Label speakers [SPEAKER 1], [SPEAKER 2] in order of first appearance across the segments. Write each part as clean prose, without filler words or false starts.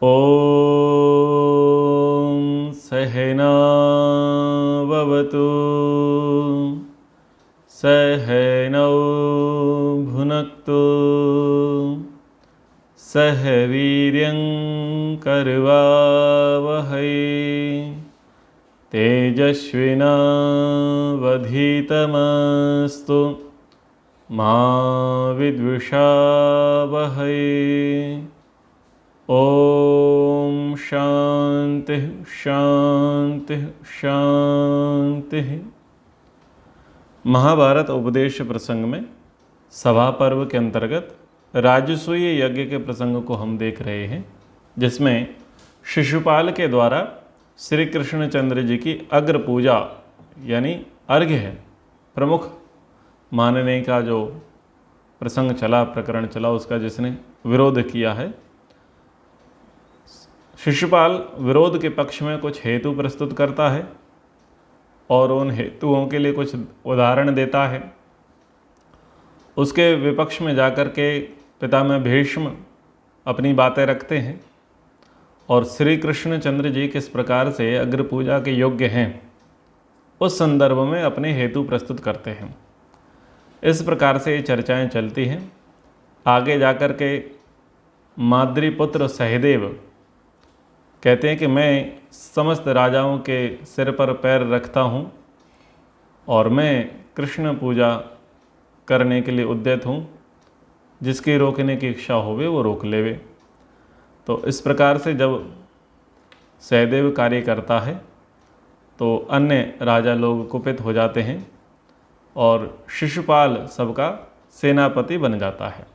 [SPEAKER 1] ॐ सहना भवतु सहनौ भुनक्तु सह वीर्यं करवावहै तेजस्विनावधीतमस्तु मा विद्विषावहै। ओम शांति शांति शांति। महाभारत उपदेश प्रसंग में सभा पर्व के अंतर्गत राजसूय यज्ञ के प्रसंग को हम देख रहे हैं, जिसमें शिशुपाल के द्वारा श्री कृष्णचंद्र जी की अग्र पूजा यानी अर्घ्य है प्रमुख मानने का जो प्रसंग चला, प्रकरण चला, उसका जिसने विरोध किया है। शिशुपाल विरोध के पक्ष में कुछ हेतु प्रस्तुत करता है और उन हेतुओं के लिए कुछ उदाहरण देता है। उसके विपक्ष में जाकर के पितामह भीष्म अपनी बातें रखते हैं और श्री कृष्णचंद्र जी किस प्रकार से अग्र पूजा के योग्य हैं उस संदर्भ में अपने हेतु प्रस्तुत करते हैं। इस प्रकार से ये चर्चाएं चलती हैं। आगे जाकर के माद्रीपुत्र सहदेव कहते हैं कि मैं समस्त राजाओं के सिर पर पैर रखता हूँ और मैं कृष्ण पूजा करने के लिए उद्यत हूँ, जिसकी रोकने की इच्छा होवे वो रोक लेवे। तो इस प्रकार से जब सहदेव कार्य करता है तो अन्य राजा लोग कुपित हो जाते हैं और शिशुपाल सबका सेनापति बन जाता है।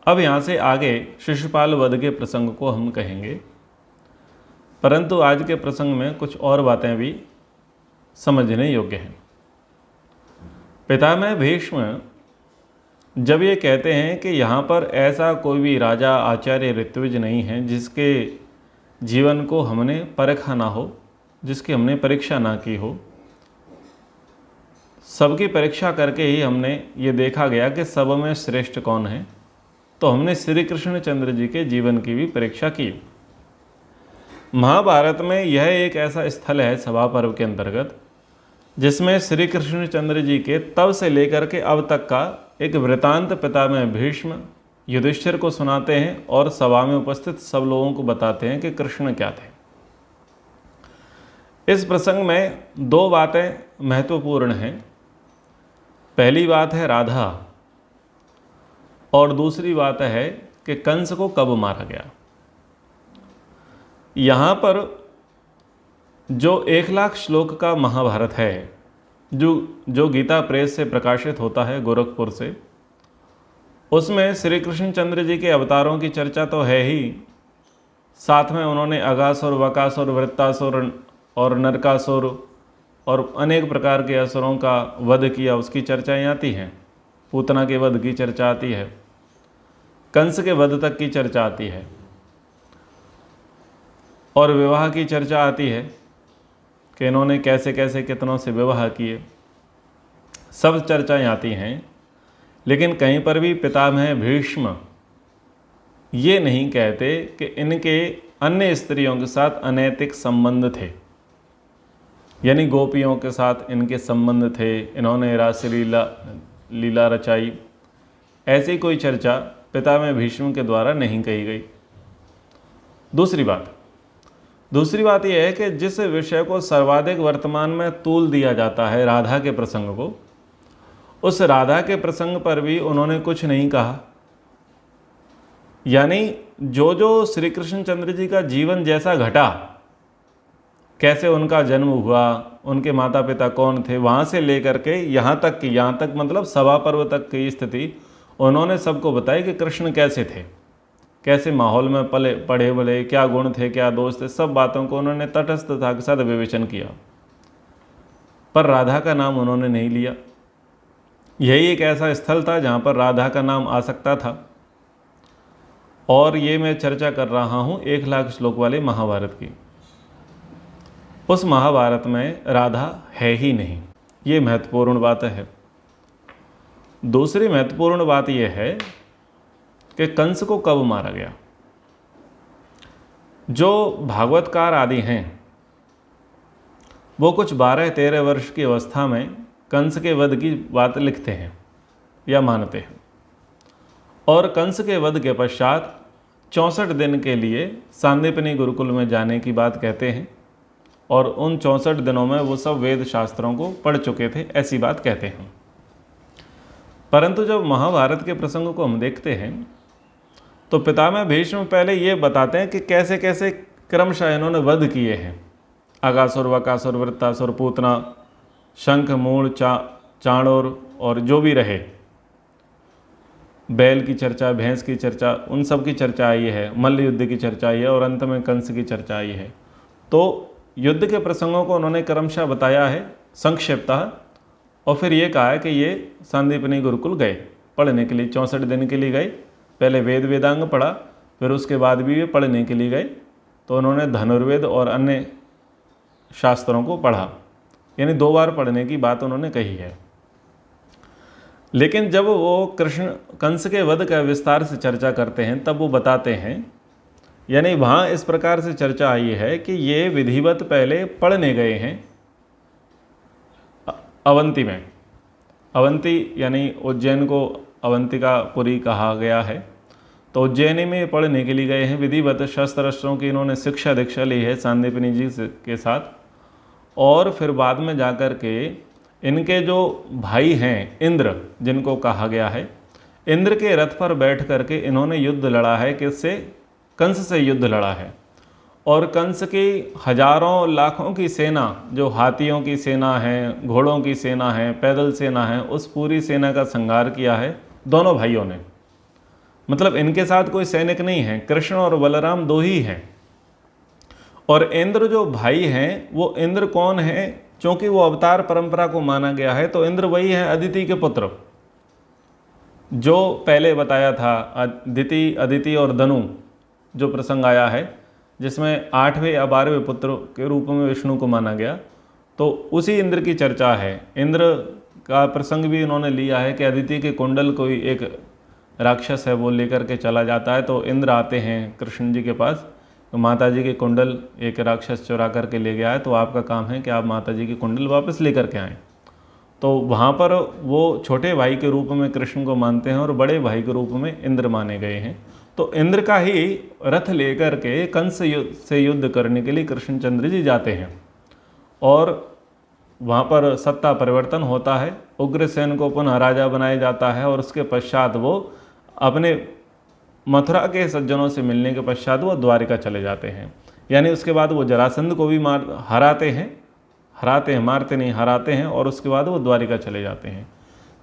[SPEAKER 1] अब यहाँ से आगे शिशुपाल वध के प्रसंग को हम कहेंगे, परंतु आज के प्रसंग में कुछ और बातें भी समझने योग्य हैं। पितामह भीष्म जब ये कहते हैं कि यहाँ पर ऐसा कोई भी राजा आचार्य ऋत्विज नहीं है जिसके जीवन को हमने परखा ना हो, जिसकी हमने परीक्षा ना की हो, सबकी परीक्षा करके ही हमने ये देखा गया कि सब में श्रेष्ठ कौन है, तो हमने श्री कृष्णचंद्र जी के जीवन की भी परीक्षा की। महाभारत में यह एक ऐसा स्थल है सभा पर्व के अंतर्गत जिसमें श्री कृष्णचंद्र जी के तब से लेकर के अब तक का एक वृतांत पितामह भीष्म युधिष्ठिर को सुनाते हैं और सभा में उपस्थित सब लोगों को बताते हैं कि कृष्ण क्या थे। इस प्रसंग में दो बातें महत्वपूर्ण हैं। पहली बात है राधा और दूसरी बात है कि कंस को कब मारा गया। यहाँ पर जो 1,00,000 श्लोक का महाभारत है, जो गीता प्रेस से प्रकाशित होता है गोरखपुर से, उसमें श्री कृष्णचंद्र जी के अवतारों की चर्चा तो है ही, साथ में उन्होंने अगासुर, वकासुर, वृत्तासुर और नरकासुर और अनेक प्रकार के असुरों का वध किया, उसकी चर्चाएँ आती हैं। पूतना के वध की चर्चा आती है, कंस के वध तक की चर्चा आती है और विवाह की चर्चा आती है कि इन्होंने कैसे कैसे कितनों से विवाह किए, सब चर्चाएं आती हैं। लेकिन कहीं पर भी पितामह भीष्म ये नहीं कहते कि इनके अन्य स्त्रियों के साथ अनैतिक संबंध थे, यानी गोपियों के साथ इनके संबंध थे, इन्होंने रासलीला लीला रचाई, ऐसी कोई चर्चा पितामह भीष्म के द्वारा नहीं कही गई। दूसरी बात यह है कि जिस विषय को सर्वाधिक वर्तमान में तूल दिया जाता है, राधा के प्रसंग को, उस राधा के प्रसंग पर भी उन्होंने कुछ नहीं कहा। यानी जो श्री कृष्णचंद्र जी का जीवन जैसा घटा, कैसे उनका जन्म हुआ, उनके माता पिता कौन थे, वहाँ से लेकर के यहाँ तक मतलब सभा पर्व तक की स्थिति उन्होंने सबको बताई कि कृष्ण कैसे थे, कैसे माहौल में पढ़े बड़े, क्या गुण थे, क्या दोष थे, सब बातों को उन्होंने तटस्थता के साथ विवेचन किया, पर राधा का नाम उन्होंने नहीं लिया। यही एक ऐसा स्थल था जहाँ पर राधा का नाम आ सकता था। और ये मैं चर्चा कर रहा हूँ 1,00,000 श्लोक वाले महाभारत की। उस महाभारत में राधा है ही नहीं, ये महत्वपूर्ण बात है। दूसरी महत्वपूर्ण बात यह है कि कंस को कब मारा गया। जो भागवतकार आदि हैं वो कुछ 12-13 वर्ष की अवस्था में कंस के वध की बात लिखते हैं या मानते हैं, और कंस के वध के पश्चात 64 दिन के लिए सांदीपनी गुरुकुल में जाने की बात कहते हैं, और उन 64 दिनों में वो सब वेद शास्त्रों को पढ़ चुके थे, ऐसी बात कहते हैं। परंतु जब महाभारत के प्रसंग को हम देखते हैं तो पितामह भीष्म पहले ये बताते हैं कि कैसे कैसे क्रमशः इन्होंने वध किए हैं। अगासुर, वकासुर, वृत्तासुर, पूतना, शंख, मूढ़, चाणूर और जो भी रहे, बैल की चर्चा, भैंस की चर्चा, उन सब की चर्चा आई है, मल्ल युद्ध की चर्चा आई है, और अंत में कंस की चर्चा आई है। तो युद्ध के प्रसंगों को उन्होंने क्रमशः बताया है संक्षिप्तः, और फिर ये कहा है कि ये सांदीपनी गुरुकुल गए पढ़ने के लिए, 64 दिन के लिए गए। पहले वेद वेदांग पढ़ा, फिर उसके बाद भी वे पढ़ने के लिए गए, तो उन्होंने धनुर्वेद और अन्य शास्त्रों को पढ़ा, यानी 2 बार पढ़ने की बात उन्होंने कही है। लेकिन जब वो कृष्ण कंस के वध का विस्तार से चर्चा करते हैं तब वो बताते हैं, यानी वहाँ इस प्रकार से चर्चा आई है कि ये विधिवत पहले पढ़ने गए हैं अवंती में। अवंती यानी उज्जैन को अवंतिकापुरी कहा गया है, तो उज्जैनी में पढ़ने के लिए गए हैं। विधिवत शस्त्र अस्त्रों की इन्होंने शिक्षा दीक्षा ली है सांदीपनी जी के साथ, और फिर बाद में जाकर के इनके जो भाई हैं इंद्र, जिनको कहा गया है, इंद्र के रथ पर बैठ करके इन्होंने युद्ध लड़ा है, किससे? कंस से युद्ध लड़ा है। और कंस की हजारों लाखों की सेना, जो हाथियों की सेना है, घोड़ों की सेना है, पैदल सेना है, उस पूरी सेना का संहार किया है दोनों भाइयों ने। मतलब इनके साथ कोई सैनिक नहीं है, कृष्ण और बलराम 2 ही हैं। और इंद्र जो भाई हैं, वो इंद्र कौन है? क्योंकि वो अवतार परंपरा को माना गया है, तो इंद्र वही है अदिति के पुत्र, जो पहले बताया था। अदिति और धनु जो प्रसंग आया है, जिसमें 8वें या 12वें पुत्र के रूप में विष्णु को माना गया, तो उसी इंद्र की चर्चा है। इंद्र का प्रसंग भी इन्होंने लिया है कि अदिति के कुंडल कोई एक राक्षस है वो लेकर के चला जाता है, तो इंद्र आते हैं कृष्ण जी के पास, तो माता जी के कुंडल एक राक्षस चुरा करके ले गया है, तो आपका काम है कि आप माता जी के कुंडल वापस लेकर के आएँ। तो वहाँ पर वो छोटे भाई के रूप में कृष्ण को मानते हैं और बड़े भाई के रूप में इंद्र माने गए हैं। तो इंद्र का ही रथ लेकर के कंस से युद्ध करने के लिए कृष्णचंद्र जी जाते हैं, और वहाँ पर सत्ता परिवर्तन होता है। उग्रसेन को पुनः राजा बनाया जाता है, और उसके पश्चात वो अपने मथुरा के सज्जनों से मिलने के पश्चात वो द्वारिका चले जाते हैं। यानी उसके बाद वो जरासंध को भी हराते हैं, मारते नहीं, हराते हैं, और उसके बाद वो द्वारिका चले जाते हैं।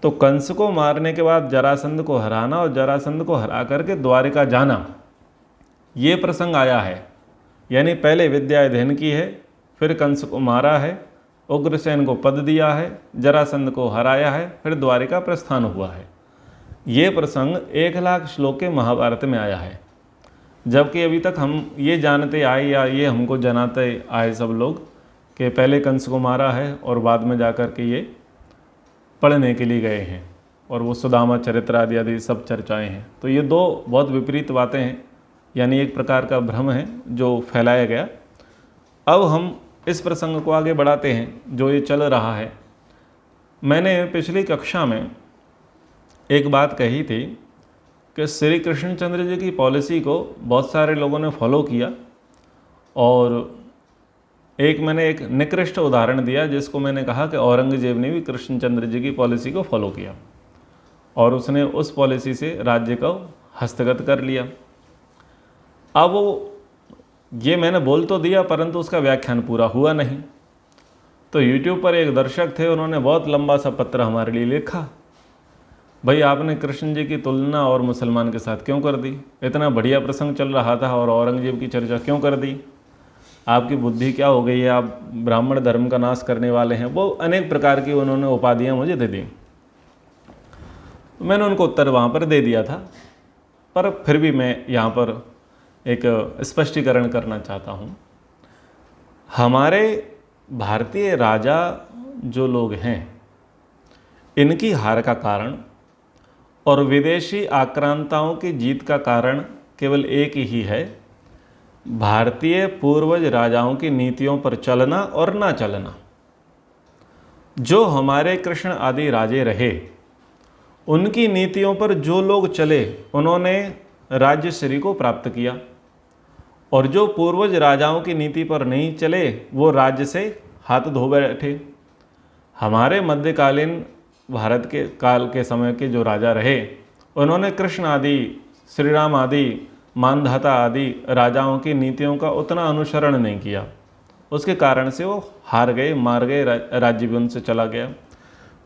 [SPEAKER 1] तो कंस को मारने के बाद जरासंध को हराना और जरासंध को हरा करके द्वारिका जाना, ये प्रसंग आया है। यानी पहले विद्या अध्ययन की है, फिर कंस को मारा है, उग्रसेन को पद दिया है, जरासंध को हराया है, फिर द्वारिका प्रस्थान हुआ है। ये प्रसंग 1,00,000 श्लोक के महाभारत में आया है। जबकि अभी तक हम ये जानते आए, या ये हमको जनाते आए सब लोग, कि पहले कंस को मारा है और बाद में जाकर के ये पढ़ने के लिए गए हैं, और वो सुदामा चरित्र आदि सब चर्चाएं हैं। तो ये 2 बहुत विपरीत बातें हैं, यानी एक प्रकार का भ्रम है जो फैलाया गया। अब हम इस प्रसंग को आगे बढ़ाते हैं जो ये चल रहा है। मैंने पिछली कक्षा में एक बात कही थी कि श्री कृष्णचंद्र जी की पॉलिसी को बहुत सारे लोगों ने फॉलो किया, और मैंने एक निकृष्ट उदाहरण दिया, जिसको मैंने कहा कि औरंगजेब ने भी कृष्णचंद्र जी की पॉलिसी को फॉलो किया, और उसने उस पॉलिसी से राज्य को हस्तगत कर लिया। अब वो ये मैंने बोल तो दिया, परंतु उसका व्याख्यान पूरा हुआ नहीं। तो YouTube पर एक दर्शक थे, उन्होंने बहुत लंबा सा पत्र हमारे लिए लिखा, भाई आपने कृष्ण जी की तुलना और मुसलमान के साथ क्यों कर दी? इतना बढ़िया प्रसंग चल रहा था और औरंगजेब की चर्चा क्यों कर दी? आपकी बुद्धि क्या हो गई है? आप ब्राह्मण धर्म का नाश करने वाले हैं। वो अनेक प्रकार की उन्होंने उपाधियाँ मुझे दे दी। मैंने उनको उत्तर वहाँ पर दे दिया था, पर फिर भी मैं यहाँ पर एक स्पष्टीकरण करना चाहता हूँ। हमारे भारतीय राजा जो लोग हैं, इनकी हार का कारण और विदेशी आक्रांताओं की जीत का कारण केवल एक ही है भारतीय पूर्वज राजाओं की नीतियों पर चलना और ना चलना। जो हमारे कृष्ण आदि राजे रहे, उनकी नीतियों पर जो लोग चले उन्होंने राज्यश्री को प्राप्त किया, और जो पूर्वज राजाओं की नीति पर नहीं चले वो राज्य से हाथ धो बैठे। हमारे मध्यकालीन भारत के काल के समय के जो राजा रहे, उन्होंने कृष्ण आदि, श्री राम आदि, मानधाता आदि राजाओं की नीतियों का उतना अनुसरण नहीं किया। उसके कारण से वो हार गए, मार गए, राज्य भी उनसे चला गया।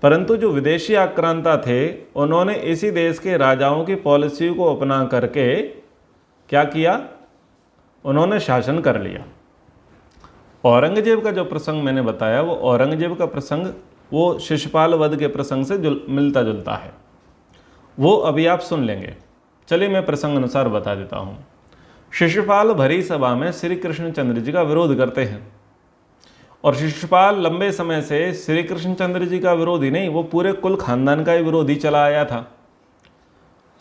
[SPEAKER 1] परंतु जो विदेशी आक्रांता थे, उन्होंने इसी देश के राजाओं की पॉलिसी को अपना करके क्या किया, उन्होंने शासन कर लिया। औरंगजेब का जो प्रसंग मैंने बताया, वो औरंगजेब का प्रसंग वो शिशुपाल वध के प्रसंग से मिलता जुलता है। वो अभी आप सुन लेंगे। चलिए मैं प्रसंग अनुसार बता देता हूँ। शिशुपाल भरी सभा में श्री कृष्णचंद्र जी का विरोध करते हैं, और शिशुपाल लंबे समय से श्री कृष्णचंद्र जी का विरोधी नहीं, वो पूरे कुल खानदान का ही विरोधी चला आया था।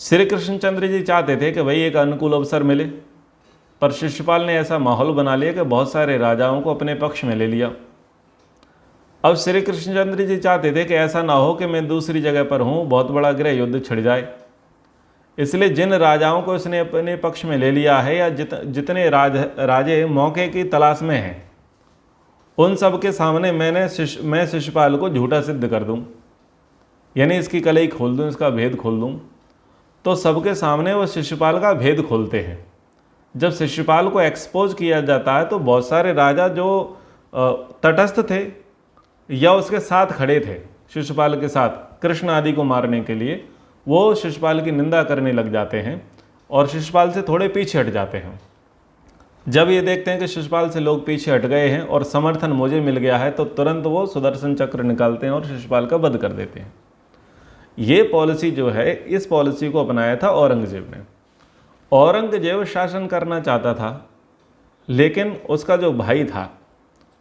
[SPEAKER 1] श्री कृष्णचंद्र जी चाहते थे कि भाई एक अनुकूल अवसर मिले, पर शिशुपाल ने ऐसा माहौल बना लिया कि बहुत सारे राजाओं को अपने पक्ष में ले लिया। अब श्री कृष्णचंद्र जी चाहते थे कि ऐसा ना हो कि मैं दूसरी जगह पर हूँ, बहुत बड़ा गृह युद्ध छिड़ जाए। इसलिए जिन राजाओं को इसने अपने पक्ष में ले लिया है, या जितने राजे मौके की तलाश में हैं, उन सब के सामने मैं शिशुपाल को झूठा सिद्ध कर दूं, यानी इसकी कलई खोल दूं, इसका भेद खोल दूं। तो सबके सामने वो शिशुपाल का भेद खोलते हैं। जब शिशुपाल को एक्सपोज किया जाता है तो बहुत सारे राजा जो तटस्थ थे या उसके साथ खड़े थे, शिशुपाल के साथ कृष्ण आदि को मारने के लिए, वो शिशुपाल की निंदा करने लग जाते हैं और शिशुपाल से थोड़े पीछे हट जाते हैं। जब ये देखते हैं कि शिशुपाल से लोग पीछे हट गए हैं और समर्थन मुझे मिल गया है, तो तुरंत वो सुदर्शन चक्र निकालते हैं और शिशुपाल का वध कर देते हैं। ये पॉलिसी जो है, इस पॉलिसी को अपनाया था औरंगजेब ने। औरंगजेब शासन करना चाहता था, लेकिन उसका जो भाई था,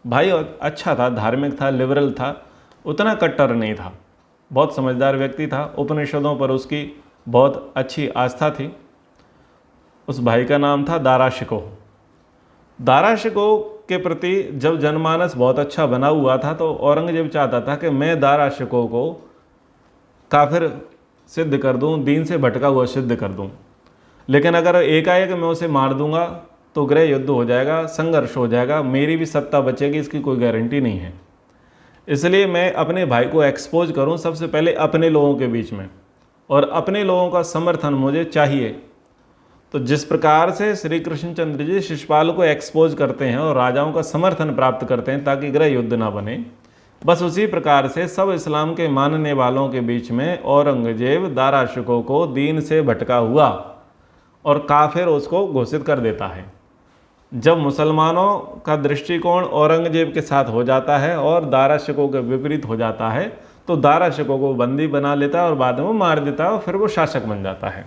[SPEAKER 1] भाई अच्छा था, धार्मिक था, लिबरल था, उतना कट्टर नहीं था, बहुत समझदार व्यक्ति था। उपनिषदों पर उसकी बहुत अच्छी आस्था थी। उस भाई का नाम था दाराशिको। दाराशिको के प्रति जब जनमानस बहुत अच्छा बना हुआ था, तो औरंगजेब चाहता था कि मैं दाराशिको को काफिर सिद्ध कर दूं, दीन से भटका हुआ सिद्ध कर दूं। लेकिन अगर एकाएक मैं उसे मार दूंगा तो गृह युद्ध हो जाएगा, संघर्ष हो जाएगा, मेरी भी सत्ता बचेगी, इसकी कोई गारंटी नहीं है। इसलिए मैं अपने भाई को एक्सपोज करूं सबसे पहले अपने लोगों के बीच में, और अपने लोगों का समर्थन मुझे चाहिए। तो जिस प्रकार से श्री कृष्णचंद्र जी शिशुपाल को एक्सपोज करते हैं और राजाओं का समर्थन प्राप्त करते हैं ताकि गृह युद्ध ना बने, बस उसी प्रकार से सब इस्लाम के मानने वालों के बीच में औरंगजेब दाराशिको को दीन से भटका हुआ और काफिर उसको घोषित कर देता है। जब मुसलमानों का दृष्टिकोण औरंगजेब के साथ हो जाता है और दाराशिको के विपरीत हो जाता है, तो दाराशिको को बंदी बना लेता है और बाद में वो मार देता है और फिर वो शासक बन जाता है।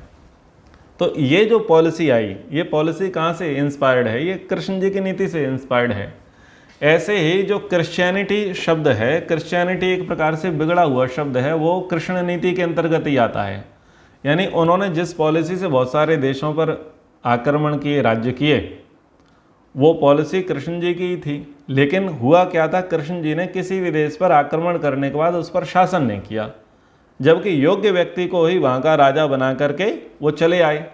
[SPEAKER 1] तो ये जो पॉलिसी आई, ये पॉलिसी कहाँ से इंस्पायर्ड है? ये कृष्ण जी की नीति से इंस्पायर्ड है। ऐसे ही जो क्रिश्चियनिटी शब्द है, क्रिश्चियनिटी एक प्रकार से बिगड़ा हुआ शब्द है, वो कृष्ण नीति के अंतर्गत ही आता है। यानी उन्होंने जिस पॉलिसी से बहुत सारे देशों पर आक्रमण किए, राज्य किए, वो पॉलिसी कृष्ण जी की ही थी। लेकिन हुआ क्या था, कृष्ण जी ने किसी भी देश पर आक्रमण करने के बाद उस पर शासन नहीं किया, जबकि योग्य व्यक्ति को ही वहाँ का राजा बना करके वो चले आए।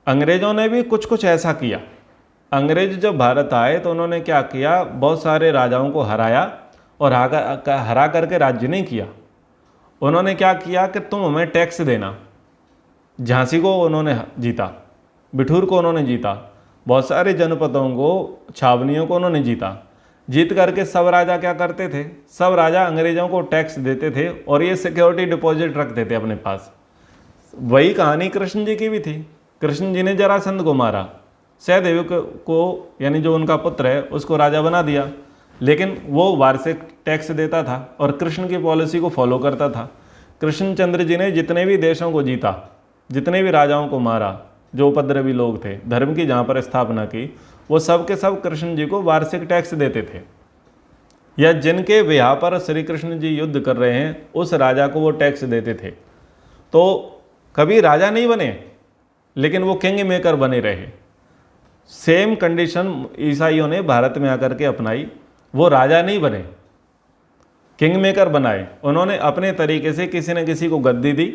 [SPEAKER 1] अंग्रेज़ों ने भी कुछ कुछ ऐसा किया। अंग्रेज जब भारत आए तो उन्होंने क्या किया, बहुत सारे राजाओं को हराया, और हरा करके राज्य नहीं किया। उन्होंने क्या किया कि तुम हमें टैक्स देना। झांसी को उन्होंने जीता, बिठूर को उन्होंने जीता, बहुत सारे जनपदों को, छावनियों को उन्होंने जीता। जीत करके सब राजा क्या करते थे, सब राजा अंग्रेज़ों को टैक्स देते थे और ये सिक्योरिटी डिपॉजिट रखते थे अपने पास। वही कहानी कृष्ण जी की भी थी। कृष्ण जी ने जरासंध को मारा, सहदेव को, यानी जो उनका पुत्र है, उसको राजा बना दिया, लेकिन वो वार्षिक टैक्स देता था और कृष्ण की पॉलिसी को फॉलो करता था। कृष्णचंद्र जी ने जितने भी देशों को जीता, जितने भी राजाओं को मारा, जो उपद्रवी लोग थे, धर्म की जहाँ पर स्थापना की, वो सब के सब कृष्ण जी को वार्षिक टैक्स देते थे। या जिनके विवाह पर श्री कृष्ण जी युद्ध कर रहे हैं, उस राजा को वो टैक्स देते थे। तो कभी राजा नहीं बने, लेकिन वो किंग मेकर बने रहे। सेम कंडीशन ईसाइयों ने भारत में आकर के अपनाई। वो राजा नहीं बने, किंग मेकर बनाए। उन्होंने अपने तरीके से किसी न किसी को गद्दी दी,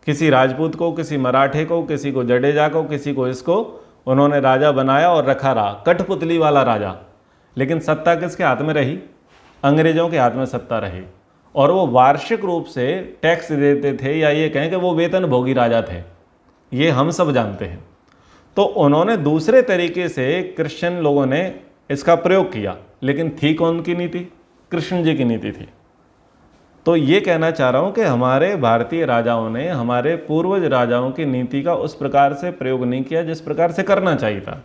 [SPEAKER 1] किसी राजपूत को, किसी मराठे को, किसी को जडेजा को, किसी को इसको उन्होंने राजा बनाया और रखा रहा, कठपुतली वाला राजा। लेकिन सत्ता किसके हाथ में रही? अंग्रेजों के हाथ में सत्ता रही। और वो वार्षिक रूप से टैक्स देते थे, या ये कहें कि वो वेतन भोगी राजा थे, ये हम सब जानते हैं। तो उन्होंने दूसरे तरीके से क्रिश्चियन लोगों ने इसका प्रयोग किया, लेकिन थी कौन की नीति? कृष्ण जी की नीति थी। तो ये कहना चाह रहा हूँ कि हमारे भारतीय राजाओं ने हमारे पूर्वज राजाओं की नीति का उस प्रकार से प्रयोग नहीं किया जिस प्रकार से करना चाहिए था,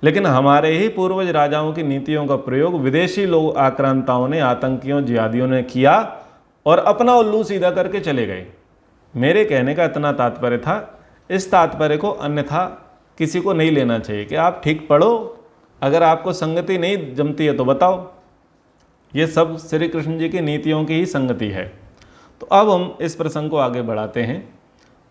[SPEAKER 1] लेकिन हमारे ही पूर्वज राजाओं की नीतियों का प्रयोग विदेशी लोग, आक्रांताओं ने, आतंकियों, जिहादियों ने किया और अपना उल्लू सीधा करके चले गए। मेरे कहने का इतना तात्पर्य था, इस तात्पर्य को अन्यथा किसी को नहीं लेना चाहिए कि आप ठीक पढ़ो, अगर आपको संगति नहीं जमती है तो बताओ। ये सब श्री कृष्ण जी की नीतियों की ही संगति है। तो अब हम इस प्रसंग को आगे बढ़ाते हैं।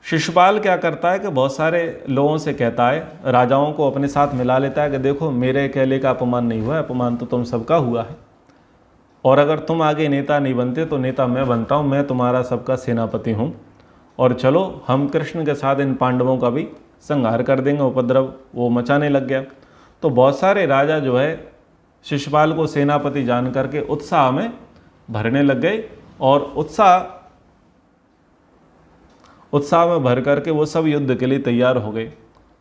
[SPEAKER 1] शिशुपाल क्या करता है कि बहुत सारे लोगों से कहता है, राजाओं को अपने साथ मिला लेता है कि देखो मेरे कहले का अपमान नहीं हुआ है, अपमान तो तुम सबका हुआ है, और अगर तुम आगे नेता नहीं बनते तो नेता मैं बनता हूँ, मैं तुम्हारा सबका सेनापति हूँ, और चलो हम कृष्ण के साथ इन पांडवों का भी संहार कर देंगे। उपद्रव वो मचाने लग गया। तो बहुत सारे राजा जो है शिशुपाल को सेनापति जान करके उत्साह में भरने लग गए, और उत्साह में भर करके वो सब युद्ध के लिए तैयार हो गए।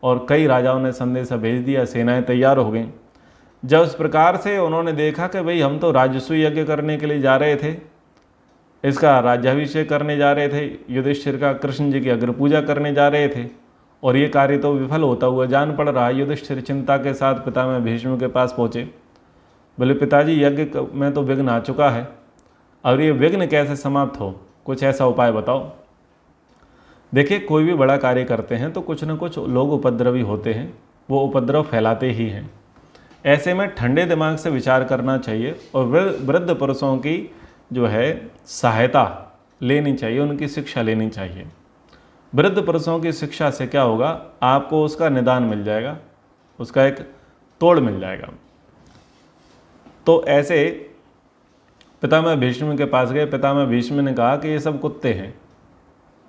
[SPEAKER 1] और कई राजाओं ने संदेशा भेज दिया, सेनाएं तैयार हो गई। जब इस प्रकार से उन्होंने देखा कि भाई हम तो राजस्व यज्ञ करने के लिए जा रहे थे, इसका राज्याभिषेक करने जा रहे थे, युधिष्ठिर का कृष्ण जी की अग्र पूजा करने जा रहे थे, और ये कार्य तो विफल होता हुआ जान पड़ रहा है। युधिष्ठिर चिंता के साथ पितामह भीष्म के पास पहुँचे। बोले पिताजी, यज्ञ में तो विघ्न आ चुका है, और ये विघ्न कैसे समाप्त हो, कुछ ऐसा उपाय बताओ। देखिए, कोई भी बड़ा कार्य करते हैं तो कुछ न कुछ लोग उपद्रवी होते हैं, वो उपद्रव फैलाते ही हैं। ऐसे में ठंडे दिमाग से विचार करना चाहिए और वृद्ध पुरुषों की जो है सहायता लेनी चाहिए, उनकी शिक्षा लेनी चाहिए। वृद्ध पुरुषों की शिक्षा से क्या होगा, आपको उसका निदान मिल जाएगा, उसका एक तोड़ मिल जाएगा। तो ऐसे पितामह भीष्म के पास गए। पितामह भीष्म ने कहा कि ये सब कुत्ते हैं,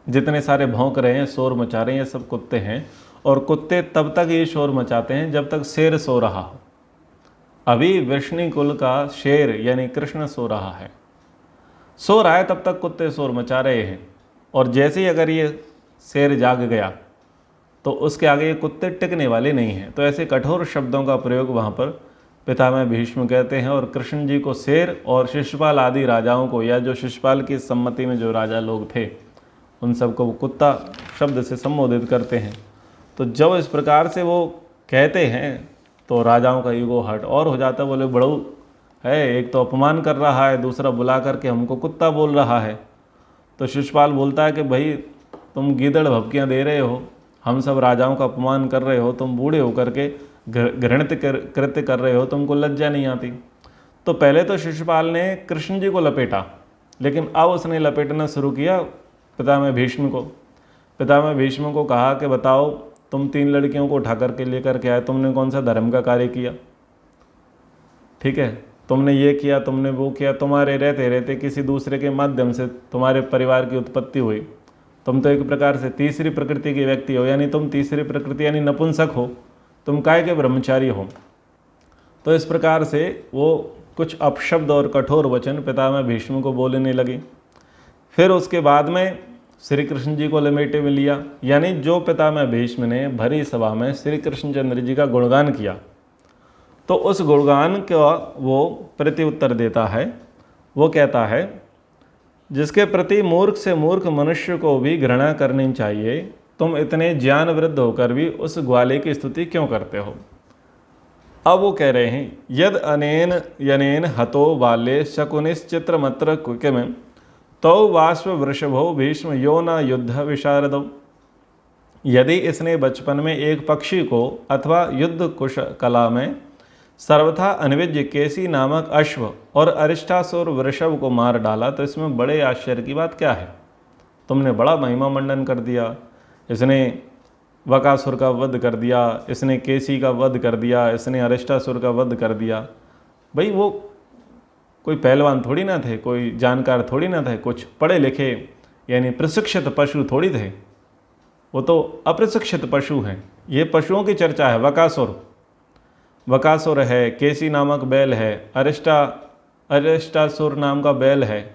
[SPEAKER 1] जितने सारे भौंक रहे हैं, शोर मचा रहे हैं, ये सब कुत्ते हैं, और कुत्ते तब तक ये शोर मचाते हैं जब तक शेर सो रहा हो। अभी वृष्णि कुल का शेर यानी कृष्ण सो रहा है, सो रहा है, तब तक कुत्ते शोर मचा रहे हैं, और जैसे ही अगर ये शेर जाग गया तो उसके आगे ये कुत्ते टिकने वाले नहीं हैं। तो ऐसे कठोर शब्दों का प्रयोग वहाँ पर पितामह भीष्म कहते हैं, और कृष्ण जी को शेर और शिशुपाल आदि राजाओं को, या जो शिशुपाल की सम्मति में जो राजा लोग थे, उन सबको वो कुत्ता शब्द से संबोधित करते हैं। तो जब इस प्रकार से वो कहते हैं तो राजाओं का ईगो हर्ट और हो जाता है। बोले बड़ऊ है, एक तो अपमान कर रहा है, दूसरा बुला करके हमको कुत्ता बोल रहा है। तो शिशुपाल बोलता है कि भाई तुम गीदड़ भभकियाँ दे रहे हो, हम सब राजाओं का अपमान कर रहे हो, तुम बूढ़े होकर के घृणित कृत्य कर रहे हो, तुमको लज्जा नहीं आती। तो पहले तो शिशुपाल ने कृष्ण जी को लपेटा, लेकिन अब उसने लपेटना शुरू किया पितामह भीष्म को। पितामह भीष्म को कहा कि बताओ, तुम 3 लड़कियों को उठा करके लेकर के आए, तुमने कौन सा धर्म का कार्य किया? ठीक है, तुमने ये किया, तुमने वो किया, तुम्हारे रहते रहते किसी दूसरे के माध्यम से तुम्हारे परिवार की उत्पत्ति हुई। तुम तो एक प्रकार से तीसरी प्रकृति के व्यक्ति हो, यानी तुम तीसरी प्रकृति यानी नपुंसक हो, तुम काय के ब्रह्मचारी हो। तो इस प्रकार से वो कुछ अपशब्द और कठोर वचन पितामह भीष्म को बोलने लगे। फिर उसके बाद में श्री कृष्ण जी को लपेटे में लिया, यानी जो पितामह भीष्म ने भरी सभा में श्री कृष्णचंद्र जी का गुणगान किया, तो उस गुणगान का वो प्रत्युत्तर देता है। वो कहता है, जिसके प्रति मूर्ख से मूर्ख मनुष्य को भी घृणा करनी चाहिए, तुम इतने ज्ञान वृद्ध होकर भी उस ग्वाले की स्तुति क्यों करते हो? अब वो कह रहे हैं, यद अनेन यनेन हतो बाल्ये शकुनिश्चित्रमत्र कुकिम तो वाष्प वृषभो भीष्म यो न युद्ध विशारदो। यदि इसने बचपन में एक पक्षी को अथवा युद्ध कुश कला में सर्वथा अनविज्ञ केसी नामक अश्व और अरिष्टासुर वृषभ को मार डाला, तो इसमें बड़े आश्चर्य की बात क्या है? तुमने बड़ा महिमा मंडन कर दिया। इसने वकासुर का वध कर दिया, इसने केसी का वध कर दिया, इसने अरिष्टासुर का वध कर दिया। भाई वो कोई पहलवान थोड़ी ना थे, कोई जानकार थोड़ी ना थे, कुछ पढ़े लिखे यानी प्रशिक्षित पशु थोड़ी थे, वो तो अप्रशिक्षित पशु हैं। ये पशुओं की चर्चा है। वकासुर है, केसी नामक बैल है, अरिष्टासुर नाम का बैल है,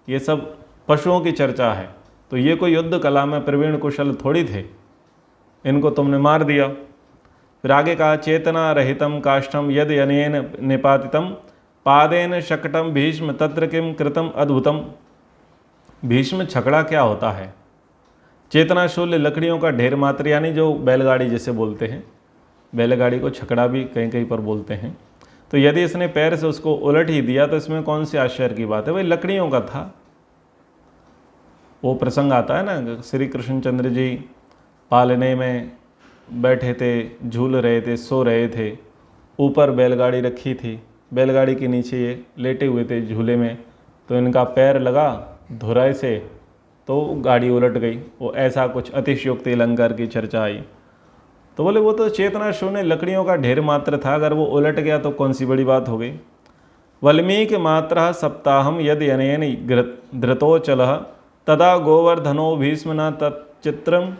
[SPEAKER 1] ये सब पशुओं की चर्चा है। तो ये कोई युद्ध कला में प्रवीण कुशल थोड़ी थे, इनको तुमने मार दिया। फिर आगे कहा, चेतना रहितम काष्ठम यद यनेन निपातितम पादेन शकटम भीष्म तत्र किम कृतम अद्भुतम। भीष्म छकड़ा क्या होता है? चेतना शून्य लकड़ियों का ढेर मात्र, यानी जो बैलगाड़ी जिसे बोलते हैं, बैलगाड़ी को छकड़ा भी कहीं कहीं पर बोलते हैं। तो यदि इसने पैर से उसको उलट ही दिया तो इसमें कौन सी आश्चर्य की बात है? भाई लकड़ियों का था। वो प्रसंग आता है ना, श्री कृष्णचंद्र जी पालने में बैठे थे, झूल रहे थे, सो रहे थे, ऊपर बैलगाड़ी रखी थी, बैलगाड़ी के नीचे ये लेटे हुए थे झूले में, तो इनका पैर लगा धुराई से तो गाड़ी उलट गई। वो ऐसा कुछ अतिशयोक्ति अलंकार की चर्चा आई। तो बोले वो तो चेतना शून्य लकड़ियों का ढेर मात्र था, अगर वो उलट गया तो कौन सी बड़ी बात हो गई। वल्मीक मात्र सप्ताहम यद यनेन धृतोचल तदा गोवर्धनो भीष्म न तच्चित्रम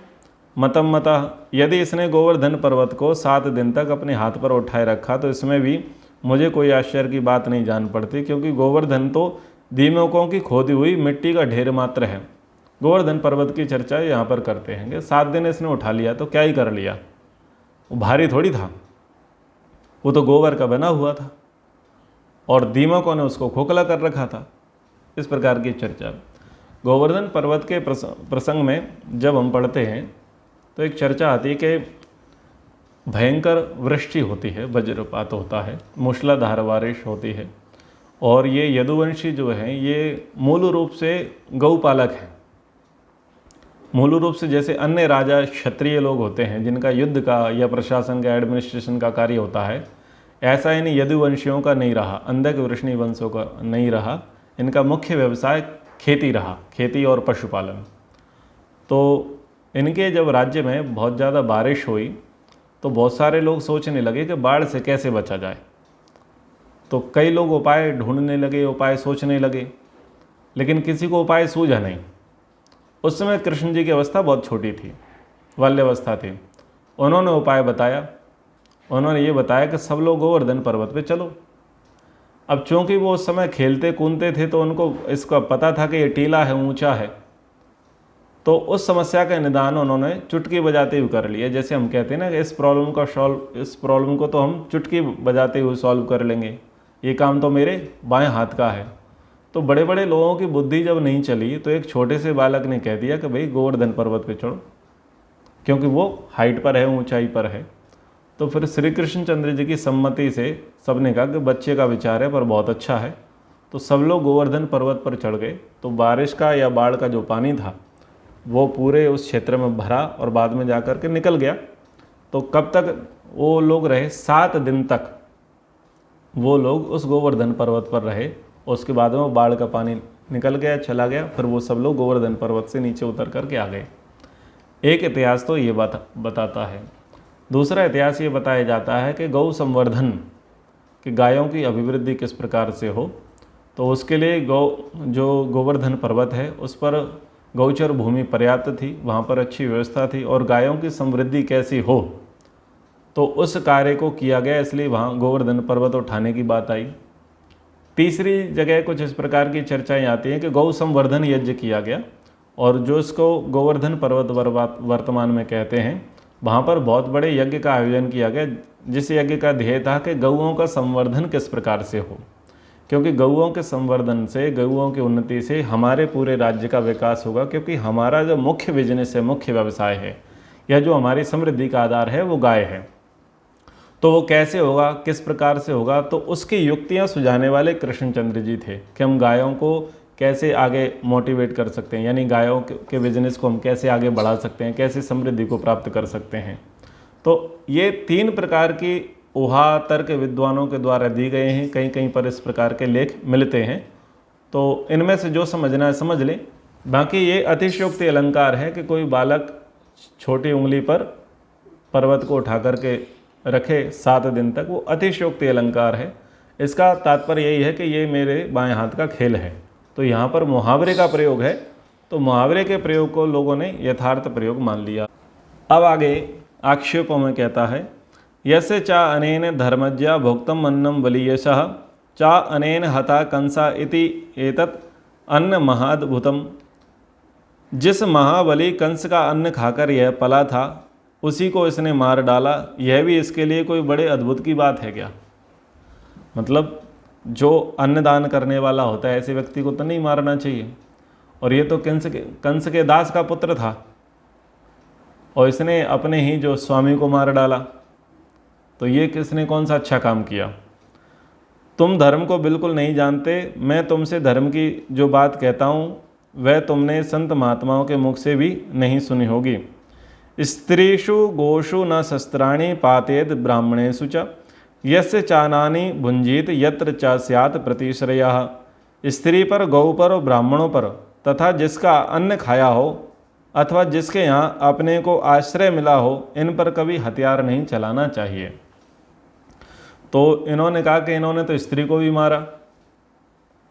[SPEAKER 1] मतम मतः। यदि इसने गोवर्धन पर्वत को 7 दिन तक अपने हाथ पर उठाए रखा तो इसमें भी मुझे कोई आश्चर्य की बात नहीं जान पड़ती, क्योंकि गोवर्धन तो दीमकों की खोदी हुई मिट्टी का ढेर मात्र है। गोवर्धन पर्वत की चर्चा यहाँ पर करते हैं कि 7 दिन इसने उठा लिया तो क्या ही कर लिया, वो भारी थोड़ी था, वो तो गोबर का बना हुआ था और दीमकों ने उसको खोखला कर रखा था। इस प्रकार की चर्चा गोवर्धन पर्वत के प्रसंग में जब हम पढ़ते हैं तो एक चर्चा आती है कि भयंकर वृष्टि होती है, वज्रपात होता है, मूसलाधार बारिश होती है, और ये यदुवंशी जो हैं ये मूल रूप से गौपालक हैं। मूल रूप से जैसे अन्य राजा क्षत्रिय लोग होते हैं जिनका युद्ध का या प्रशासन का एडमिनिस्ट्रेशन का कार्य होता है, ऐसा इन यदुवंशियों का नहीं रहा, अंधक वृष्णि वंशों का नहीं रहा। इनका मुख्य व्यवसाय खेती रहा, खेती और पशुपालन। तो इनके जब राज्य में बहुत ज़्यादा बारिश हुई तो बहुत सारे लोग सोचने लगे कि बाढ़ से कैसे बचा जाए। तो कई लोग उपाय ढूंढने लगे, उपाय सोचने लगे, लेकिन किसी को उपाय सूझा नहीं। उस समय कृष्ण जी की अवस्था बहुत छोटी थी, बाल्यावस्था थी। उन्होंने उपाय बताया, उन्होंने ये बताया कि सब लोग गोवर्धन पर्वत पे चलो। अब चूंकि वो उस समय खेलते कूदते थे तो उनको इसका पता था कि ये टीला है, ऊंचा है, तो उस समस्या का निदान उन्होंने चुटकी बजाते हुए कर लिया। जैसे हम कहते हैं ना कि इस प्रॉब्लम को तो हम चुटकी बजाते हुए सॉल्व कर लेंगे, ये काम तो मेरे बाएं हाथ का है। तो बड़े बड़े लोगों की बुद्धि जब नहीं चली तो एक छोटे से बालक ने कह दिया कि भाई गोवर्धन पर्वत पे चढ़ो, क्योंकि वो हाइट पर है, ऊंचाई पर है। तो फिर श्री कृष्णचंद्र जी की सम्मति से सबने कहा कि बच्चे का विचार है पर बहुत अच्छा है। तो सब लोग गोवर्धन पर्वत पर चढ़ गए। तो बारिश का या बाढ़ का जो पानी था वो पूरे उस क्षेत्र में भरा और बाद में जा कर के निकल गया। तो कब तक वो लोग रहे? 7 दिन तक वो लोग उस गोवर्धन पर्वत पर रहे। उसके बाद में वो बाढ़ का पानी निकल गया, चला गया, फिर वो सब लोग गोवर्धन पर्वत से नीचे उतर करके आ गए। एक इतिहास तो ये बताता है। दूसरा इतिहास ये बताया जाता है कि गौ संवर्धन, कि गायों की अभिवृद्धि किस प्रकार से हो, तो उसके लिए जो गोवर्धन पर्वत है उस पर गौचर भूमि पर्याप्त थी, वहाँ पर अच्छी व्यवस्था थी, और गायों की समृद्धि कैसी हो तो उस कार्य को किया गया, इसलिए वहाँ गोवर्धन पर्वत उठाने की बात आई। तीसरी जगह कुछ इस प्रकार की चर्चाएं आती हैं कि गौ संवर्धन यज्ञ किया गया, और जो इसको गोवर्धन पर्वत वर्तमान में कहते हैं, वहाँ पर बहुत बड़े यज्ञ का आयोजन किया गया, जिस यज्ञ का ध्येय था कि गौओं का संवर्धन किस प्रकार से हो, क्योंकि गौओं के संवर्धन से, गौओं की उन्नति से हमारे पूरे राज्य का विकास होगा। क्योंकि हमारा जो मुख्य बिजनेस है, मुख्य व्यवसाय है, या जो हमारी समृद्धि का आधार है वो गाय है। तो वो कैसे होगा, किस प्रकार से होगा, तो उसकी युक्तियाँ सुझाने वाले कृष्णचंद्र जी थे कि हम गायों को कैसे आगे मोटिवेट कर सकते हैं, यानी गायों के बिजनेस को हम कैसे आगे बढ़ा सकते हैं, कैसे समृद्धि को प्राप्त कर सकते हैं। तो ये 3 प्रकार की ऊहा तर्क विद्वानों के द्वारा दी गए हैं, कहीं कहीं पर इस प्रकार के लेख मिलते हैं। तो इनमें से जो समझना है समझ लें। बाकी ये अतिशयोक्ति अलंकार है कि कोई बालक छोटी उंगली पर पर्वत को उठा करके रखे 7 दिन तक, वो अतिशयोक्ति अलंकार है। इसका तात्पर्य यही है कि ये मेरे बाएं हाथ का खेल है। तो यहाँ पर मुहावरे का प्रयोग है, तो मुहावरे के प्रयोग को लोगों ने यथार्थ प्रयोग मान लिया। अब आगे आक्षेपों में कहता है, यस्य चा अनेन धर्मज्ञा भोक्तम अन्नम बलीयशः चा अनेन हता कंसा इति एतत् अन्न महाद्भुतम। जिस महाबली कंस का अन्न खाकर यह पला था, उसी को इसने मार डाला, यह भी इसके लिए कोई बड़े अद्भुत की बात है क्या? मतलब जो अन्नदान करने वाला होता है ऐसे व्यक्ति को तो नहीं मारना चाहिए, और ये तो कंस के दास का पुत्र था और इसने अपने ही जो स्वामी को मार डाला, तो ये किसने कौन सा अच्छा काम किया? तुम धर्म को बिल्कुल नहीं जानते। मैं तुमसे धर्म की जो बात कहता हूँ वह तुमने संत महात्माओं के मुख से भी नहीं सुनी होगी। स्त्रीषु गोषु न शस्त्राणि पातेद ब्राह्मणेषु च यस्य चानानि भुंजीत यत्र च स्यात् प्रतिश्रयः। स्त्री पर, गौ पर और ब्राह्मणों पर तथा जिसका अन्न खाया हो अथवा जिसके यहाँ अपने को आश्रय मिला हो, इन पर कभी हथियार नहीं चलाना चाहिए। तो इन्होंने कहा कि इन्होंने तो स्त्री को भी मारा,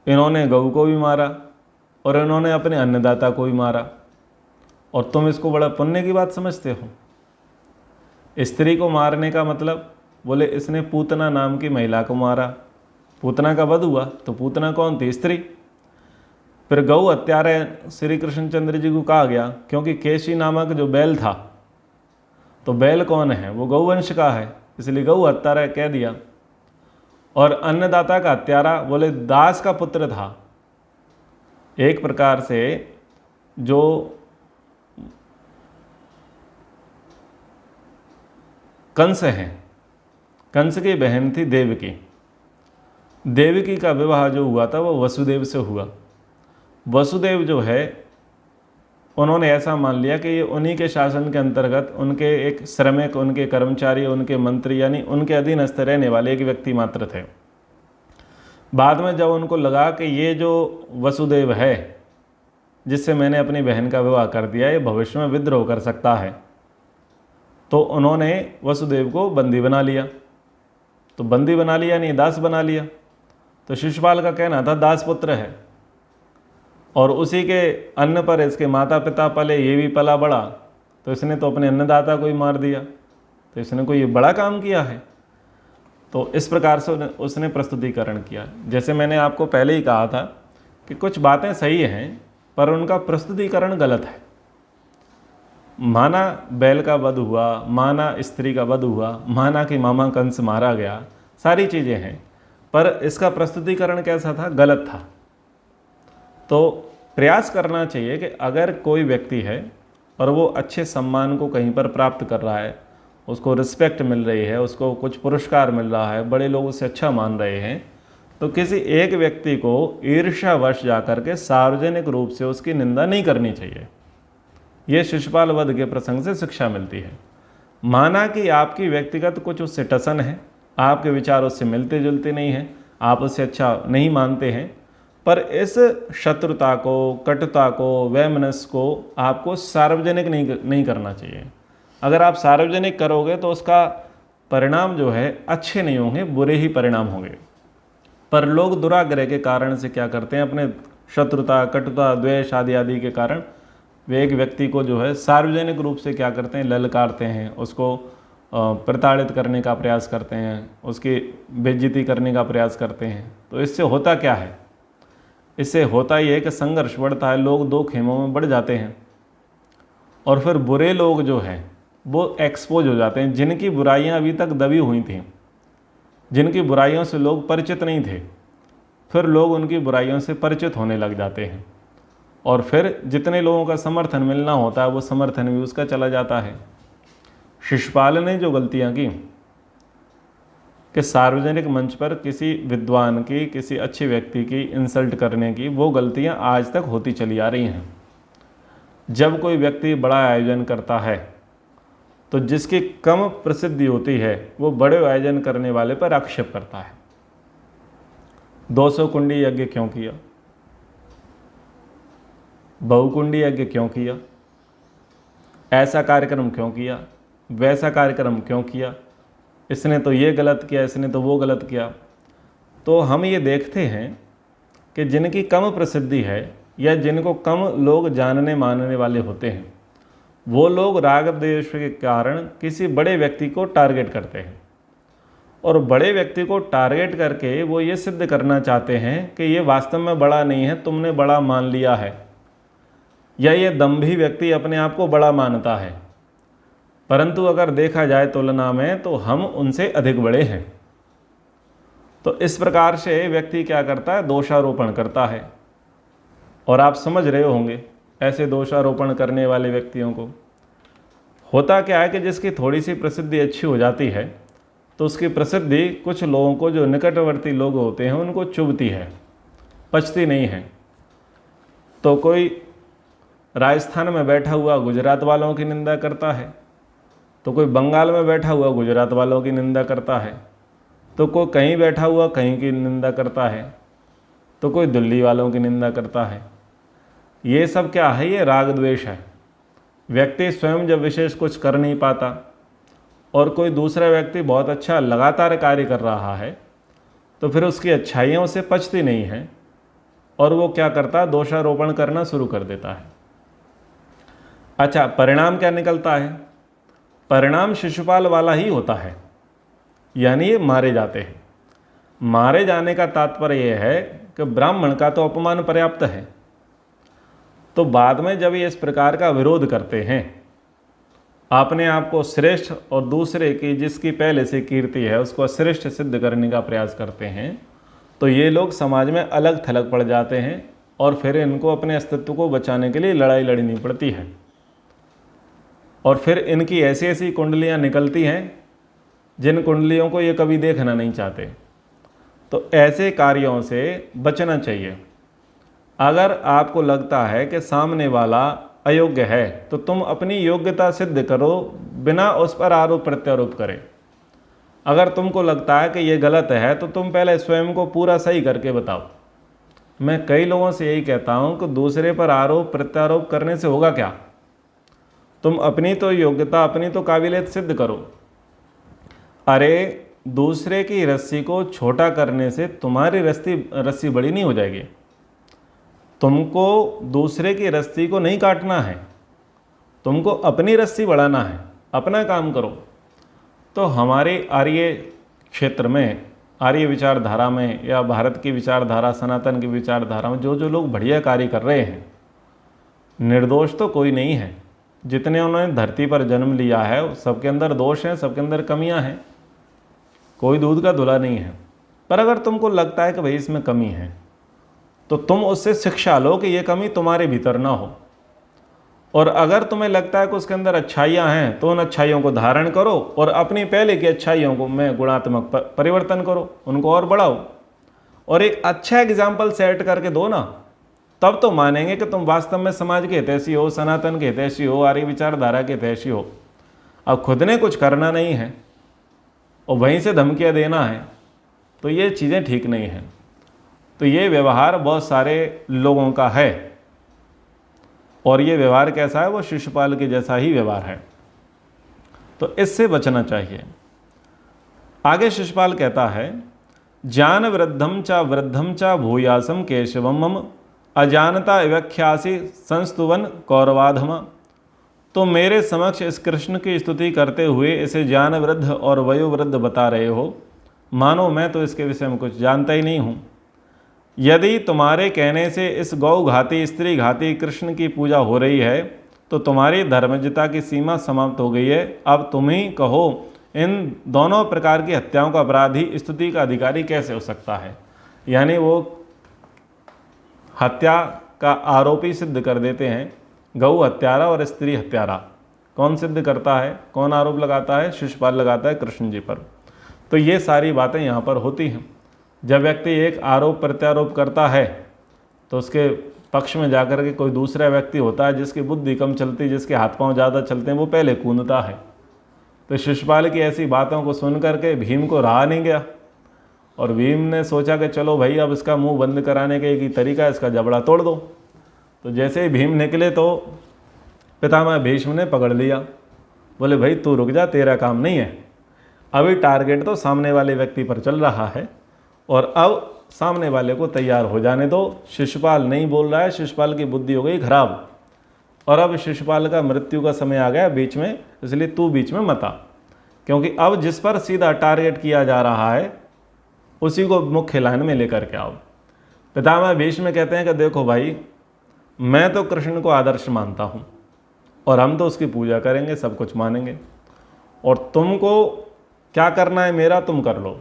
[SPEAKER 1] इन्होंने गऊ को भी मारा और इन्होंने अपने अन्नदाता को भी मारा, और तुम इसको बड़ा पुण्य की बात समझते हो। स्त्री को मारने का मतलब, बोले इसने पूतना नाम की महिला को मारा, पूतना का वध हुआ, तो पूतना कौन थी? स्त्री। फिर गऊ हत्यारे श्री कृष्णचंद्र जी को कहा गया, क्योंकि केशी नामक जो बैल था, तो बैल कौन है? वो गौवंश का है, इसलिए गऊ हत्यारा कह दिया। और अन्नदाता का हत्यारा, बोले दास का पुत्र था। एक प्रकार से जो कंस है, कंस की बहन थी देवकी। देवकी का विवाह जो हुआ था वो वसुदेव से हुआ। वसुदेव जो है, उन्होंने ऐसा मान लिया कि ये उन्हीं के शासन के अंतर्गत उनके एक श्रमिक, उनके कर्मचारी, उनके मंत्री, यानी उनके अधीनस्थ रहने वाले एक व्यक्ति मात्र थे। बाद में जब उनको लगा कि ये जो वसुदेव है जिससे मैंने अपनी बहन का विवाह कर दिया, ये भविष्य में विद्रोह कर सकता है, तो उन्होंने वसुदेव को बंदी बना लिया। तो बंदी बना लिया नहीं, दास बना लिया। तो शिशुपाल का कहना था दास पुत्र है, और उसी के अन्न पर इसके माता पिता पले, ये भी पला बड़ा, तो इसने तो अपने अन्नदाता को ही मार दिया, तो इसने कोई बड़ा काम किया है। तो इस प्रकार से उसने प्रस्तुतिकरण किया। जैसे मैंने आपको पहले ही कहा था कि कुछ बातें सही हैं पर उनका प्रस्तुतिकरण गलत है। माना बैल का वध हुआ, माना स्त्री का वध हुआ, माना कि मामा कंस मारा गया, सारी चीज़ें हैं, पर इसका प्रस्तुतिकरण कैसा था? गलत था। तो प्रयास करना चाहिए कि अगर कोई व्यक्ति है और वो अच्छे सम्मान को कहीं पर प्राप्त कर रहा है, उसको रिस्पेक्ट मिल रही है, उसको कुछ पुरस्कार मिल रहा है, बड़े लोग उसे अच्छा मान रहे हैं, तो किसी एक व्यक्ति को ईर्ष्यावश जाकर के सार्वजनिक रूप से उसकी निंदा नहीं करनी चाहिए। ये शिशुपाल वध के प्रसंग से शिक्षा मिलती है। माना कि आपकी व्यक्तिगत कुछ उससे टसन है, आपके विचार उससे मिलते जुलते नहीं हैं, आप उससे अच्छा नहीं मानते हैं, पर इस शत्रुता को, कटुता को, वैमनस्य को आपको सार्वजनिक नहीं करना चाहिए। अगर आप सार्वजनिक करोगे तो उसका परिणाम जो है अच्छे नहीं होंगे, बुरे ही परिणाम होंगे। पर लोग दुराग्रह के कारण से क्या करते हैं, अपने शत्रुता, कटुता, द्वेष आदि के कारण वे एक व्यक्ति को जो है सार्वजनिक रूप से क्या करते हैं, ललकारते हैं, उसको प्रताड़ित करने का प्रयास करते हैं, उसकी बेइज्जती करने का प्रयास करते हैं। तो इससे होता क्या है? इससे होता ये है कि संघर्ष बढ़ता है, लोग दो खेमों में बढ़ जाते हैं, और फिर बुरे लोग जो हैं वो एक्सपोज हो जाते हैं। जिनकी बुराइयां अभी तक दबी हुई थीं, जिनकी बुराइयों से लोग परिचित नहीं थे, फिर लोग उनकी बुराइयों से परिचित होने लग जाते हैं, और फिर जितने लोगों का समर्थन मिलना होता है वो समर्थन भी उसका चला जाता है। शिशुपाल ने जो गलतियां की कि सार्वजनिक मंच पर किसी विद्वान की, किसी अच्छे व्यक्ति की इंसल्ट करने की, वो गलतियां आज तक होती चली आ रही हैं। जब कोई व्यक्ति बड़ा आयोजन करता है तो जिसकी कम प्रसिद्धि होती है वो बड़े आयोजन करने वाले पर आक्षेप करता है। 200 कुंडी यज्ञ क्यों किया? बहुकुंडी यज्ञ क्यों किया? ऐसा कार्यक्रम क्यों किया? वैसा कार्यक्रम क्यों किया, इसने तो ये गलत किया, इसने तो वो गलत किया। तो हम ये देखते हैं कि जिनकी कम प्रसिद्धि है या जिनको कम लोग जानने मानने वाले होते हैं, वो लोग राग द्वेष के कारण किसी बड़े व्यक्ति को टारगेट करते हैं, और बड़े व्यक्ति को टारगेट करके वो ये सिद्ध करना चाहते हैं कि ये वास्तव में बड़ा नहीं है, तुमने बड़ा मान लिया है, या ये दंभी व्यक्ति अपने आप को बड़ा मानता है, परंतु अगर देखा जाए तुलना में तो हम उनसे अधिक बड़े हैं। तो इस प्रकार से व्यक्ति क्या करता है, दोषारोपण करता है। और आप समझ रहे होंगे ऐसे दोषारोपण करने वाले व्यक्तियों को होता क्या है कि जिसकी थोड़ी सी प्रसिद्धि अच्छी हो जाती है तो उसकी प्रसिद्धि कुछ लोगों को, जो निकटवर्ती लोग होते हैं, उनको चुभती है, पचती नहीं है। तो कोई राजस्थान में बैठा हुआ गुजरात वालों की निंदा करता है, तो कोई बंगाल में बैठा हुआ गुजरात वालों की निंदा करता है, तो कोई कहीं बैठा हुआ कहीं की निंदा करता है, तो कोई दिल्ली वालों की निंदा करता है। ये सब क्या है, ये राग द्वेष है। व्यक्ति स्वयं जब विशेष कुछ कर नहीं पाता और कोई दूसरा व्यक्ति बहुत अच्छा लगातार कार्य कर रहा है, तो फिर उसकी अच्छाइयों से पचती नहीं है और वो क्या करता है, दोषारोपण करना शुरू कर देता है। अच्छा, परिणाम क्या निकलता है? परिणाम शिशुपाल वाला ही होता है, यानी ये मारे जाते हैं। मारे जाने का तात्पर्य यह है कि ब्राह्मण का तो अपमान पर्याप्त है, तो बाद में जब ये इस प्रकार का विरोध करते हैं, अपने आप को श्रेष्ठ और दूसरे की जिसकी पहले से कीर्ति है उसको अश्रेष्ठ सिद्ध करने का प्रयास करते हैं, तो ये लोग समाज में अलग थलग पड़ जाते हैं और फिर इनको अपने अस्तित्व को बचाने के लिए लड़ाई लड़नी पड़ती है। और फिर इनकी ऐसी ऐसी कुंडलियाँ निकलती हैं जिन कुंडलियों को ये कभी देखना नहीं चाहते। तो ऐसे कार्यों से बचना चाहिए। अगर आपको लगता है कि सामने वाला अयोग्य है तो तुम अपनी योग्यता सिद्ध करो बिना उस पर आरोप प्रत्यारोप करें। अगर तुमको लगता है कि ये गलत है तो तुम पहले स्वयं को पूरा सही करके बताओ। मैं कई लोगों से यही कहता हूँ कि दूसरे पर आरोप प्रत्यारोप करने से होगा क्या? तुम अपनी तो योग्यता, अपनी तो काबिलियत सिद्ध करो। अरे, दूसरे की रस्सी को छोटा करने से तुम्हारी रस्सी बड़ी नहीं हो जाएगी। तुमको दूसरे की रस्सी को नहीं काटना है, तुमको अपनी रस्सी बढ़ाना है, अपना काम करो। तो हमारे आर्य क्षेत्र में, आर्य विचारधारा में या भारत की विचारधारा, सनातन की विचारधारा में जो लोग बढ़िया कार्य कर रहे हैं, निर्दोष तो कोई नहीं है। जितने उन्होंने धरती पर जन्म लिया है सबके अंदर दोष हैं, सबके अंदर कमियां हैं, कोई दूध का धुला नहीं है। पर अगर तुमको लगता है कि भाई इसमें कमी है तो तुम उससे शिक्षा लो कि ये कमी तुम्हारे भीतर ना हो। और अगर तुम्हें लगता है कि उसके अंदर अच्छाइयाँ हैं तो उन अच्छाइयों को धारण करो और अपनी पहले की अच्छाइयों को में गुणात्मक परिवर्तन करो, उनको और बढ़ाओ और एक अच्छा एग्जाम्पल सेट करके दो ना। तब तो मानेंगे कि तुम वास्तव में समाज के हितैषी हो, सनातन के हितैषी हो, आर्य विचारधारा के हितैषी हो। अब खुद ने कुछ करना नहीं है और वहीं से धमकियाँ देना है, तो ये चीज़ें ठीक नहीं हैं। तो ये व्यवहार बहुत सारे लोगों का है और ये व्यवहार कैसा है, वो शिशुपाल के जैसा ही व्यवहार है। तो इससे बचना चाहिए। आगे शिशुपाल कहता है, ज्ञान वृद्धम च भूयासम केशवम मम अजानता व्याख्यासी संस्तुवन कौरवाधम। तो मेरे समक्ष इस कृष्ण की स्तुति करते हुए इसे ज्ञान वृद्ध और वयोवृद्ध बता रहे हो, मानो मैं तो इसके विषय में कुछ जानता ही नहीं हूँ। यदि तुम्हारे कहने से इस गौ घाती, स्त्री घाती कृष्ण की पूजा हो रही है तो तुम्हारी धर्मज्ञता की सीमा समाप्त हो गई है। अब तुम ही कहो, इन दोनों प्रकार की हत्याओं का अपराधी स्तुति का अधिकारी कैसे हो सकता है? यानी वो हत्या का आरोपी सिद्ध कर देते हैं, गौ हत्यारा और स्त्री हत्यारा। कौन सिद्ध करता है, कौन आरोप लगाता है? शिशुपाल लगाता है कृष्ण जी पर। तो ये सारी बातें यहाँ पर होती हैं। जब व्यक्ति एक आरोप प्रत्यारोप करता है तो उसके पक्ष में जाकर के कोई दूसरा व्यक्ति होता है जिसकी बुद्धि कम चलती, जिसके हाथ पांव ज़्यादा चलते हैं, वो पहले कूदता है। तो शिशुपाल की ऐसी बातों को सुन करके भीम को रहा नहीं गया और भीम ने सोचा कि चलो भाई, अब इसका मुंह बंद कराने का एक ही तरीका है, इसका जबड़ा तोड़ दो। तो जैसे ही भीम निकले तो पितामह भीष्म ने पकड़ लिया बोले भाई तू रुक जा, तेरा काम नहीं है, अभी टारगेट तो सामने वाले व्यक्ति पर चल रहा है और अब सामने वाले को तैयार हो जाने दो। शिशुपाल नहीं बोल रहा है, शिशुपाल की बुद्धि हो गई खराब और अब शिशुपाल का मृत्यु का समय आ गया बीच में, इसलिए तू बीच में मत आ, क्योंकि अब जिस पर सीधा टारगेट किया जा रहा है उसी को मुख्य लाइन में लेकर के आओ। पितामह भीष्म कहते हैं कि देखो भाई, मैं तो कृष्ण को आदर्श मानता हूँ और हम तो उसकी पूजा करेंगे, सब कुछ मानेंगे, और तुमको क्या करना है मेरा तुम कर लो।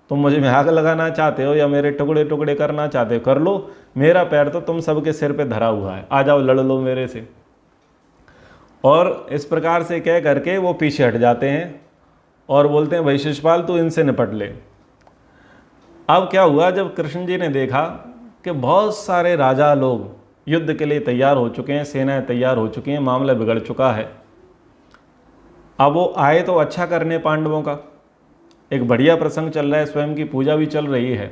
[SPEAKER 1] तुम मुझे में आग लगाना चाहते हो या मेरे टुकड़े टुकड़े करना चाहते हो कर लो, मेरा पैर तो तुम सबके सिर पे धरा हुआ है, आ जाओ लड़ लो मेरे से। और इस प्रकार से कह करके वो पीछे हट जाते हैं और बोलते हैं भाई शिशुपाल तू इनसे निपट ले। अब क्या हुआ, जब कृष्ण जी ने देखा कि बहुत सारे राजा लोग युद्ध के लिए तैयार हो चुके हैं, सेनाएं तैयार हो चुकी हैं, मामला बिगड़ चुका है, अब वो आए तो अच्छा करने पांडवों का, एक बढ़िया प्रसंग चल रहा है, स्वयं की पूजा भी चल रही है